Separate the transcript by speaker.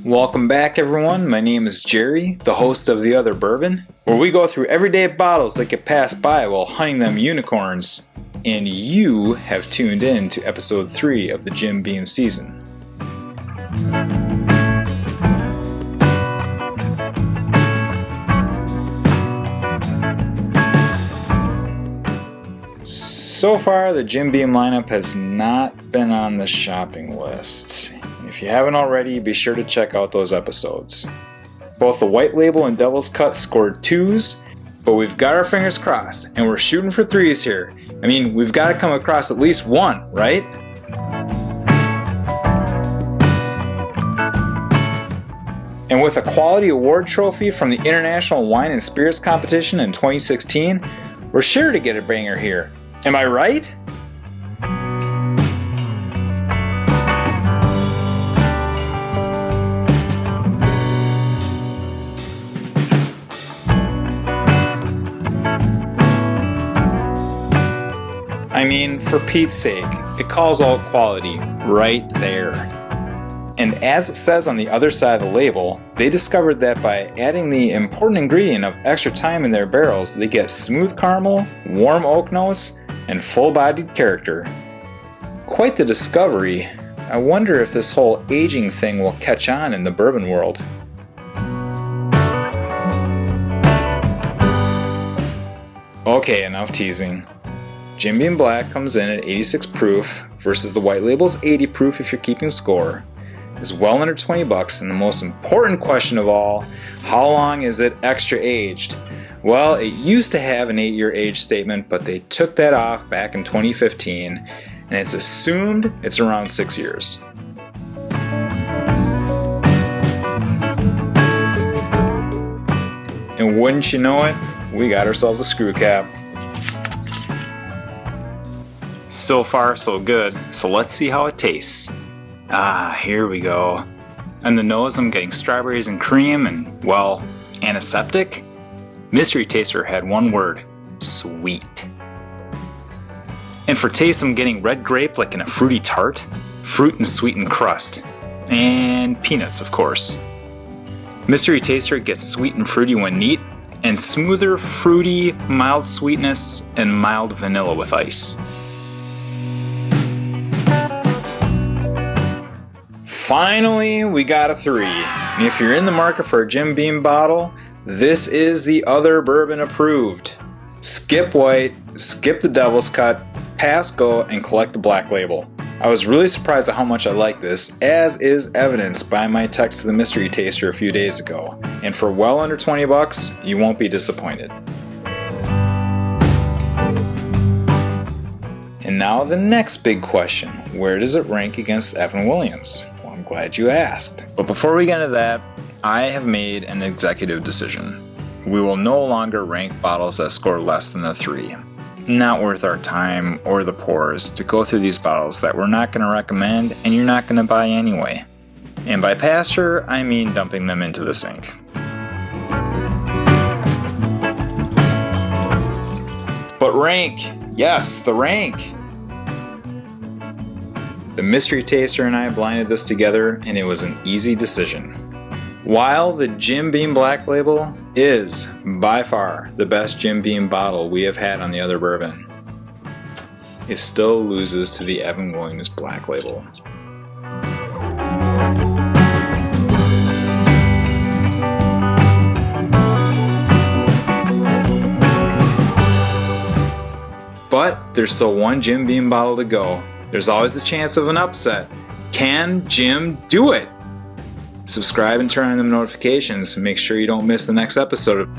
Speaker 1: Welcome back, everyone. My name is Jerry, the host of The Other Bourbon, where we go through everyday bottles that get passed by while hunting them unicorns. And you have tuned in to episode 3 of the Jim Beam season. So far, the Jim Beam lineup has not been on the shopping list. If you haven't already, be sure to check out those episodes. Both the White Label and Devil's Cut scored 2s, but we've got our fingers crossed, and we're shooting for 3s here. I mean, we've got to come across at least one, right? And with a quality award trophy from the International Wine and Spirits Competition in 2016, we're sure to get a banger here. Am I right? I mean, for Pete's sake, it calls out quality right there. And as it says on the other side of the label, they discovered that by adding the important ingredient of extra time in their barrels, they get smooth caramel, warm oak notes, and full-bodied character. Quite the discovery. I wonder if this whole aging thing will catch on in the bourbon world. Okay, enough teasing. Jim Beam Black comes in at 86 proof versus the White Label's 80 proof if you're keeping score. It's well under $20, and the most important question of all, how long is it extra aged? Well, it used to have an 8-year age statement, but they took that off back in 2015, and it's assumed it's around 6 years. And wouldn't you know it, we got ourselves a screw cap. So far, so good, so let's see how it tastes. Here we go. On the nose, I'm getting strawberries and cream and, well, antiseptic. Mystery Taster had one word: sweet. And for taste, I'm getting red grape like in a fruity tart, fruit and sweetened crust, and peanuts, of course. Mystery Taster gets sweet and fruity when neat, and smoother, fruity, mild sweetness, and mild vanilla with ice. Finally, we got a 3. And if you're in the market for a Jim Beam bottle, this is the Other Bourbon approved. Skip white, skip the Devil's Cut, pass go, and collect the Black Label. I was really surprised at how much I like this, as is evidenced by my text to the Mystery Taster a few days ago. And for well under $20, you won't be disappointed. And now the next big question: where does it rank against Evan Williams? Well, I'm glad you asked. But before we get into that, I have made an executive decision. We will no longer rank bottles that score less than a 3. Not worth our time or the pores to go through these bottles that we're not going to recommend and you're not going to buy anyway. And by pasture, I mean dumping them into the sink. But rank! Yes, the rank! The Mystery Taster and I blinded this together, and it was an easy decision. While the Jim Beam Black Label is, by far, the best Jim Beam bottle we have had on the Other Bourbon, it still loses to the Evan Williams Black Label. But there's still one Jim Beam bottle to go. There's always the chance of an upset. Can Jim do it? Subscribe and turn on the notifications and make sure you don't miss the next episode.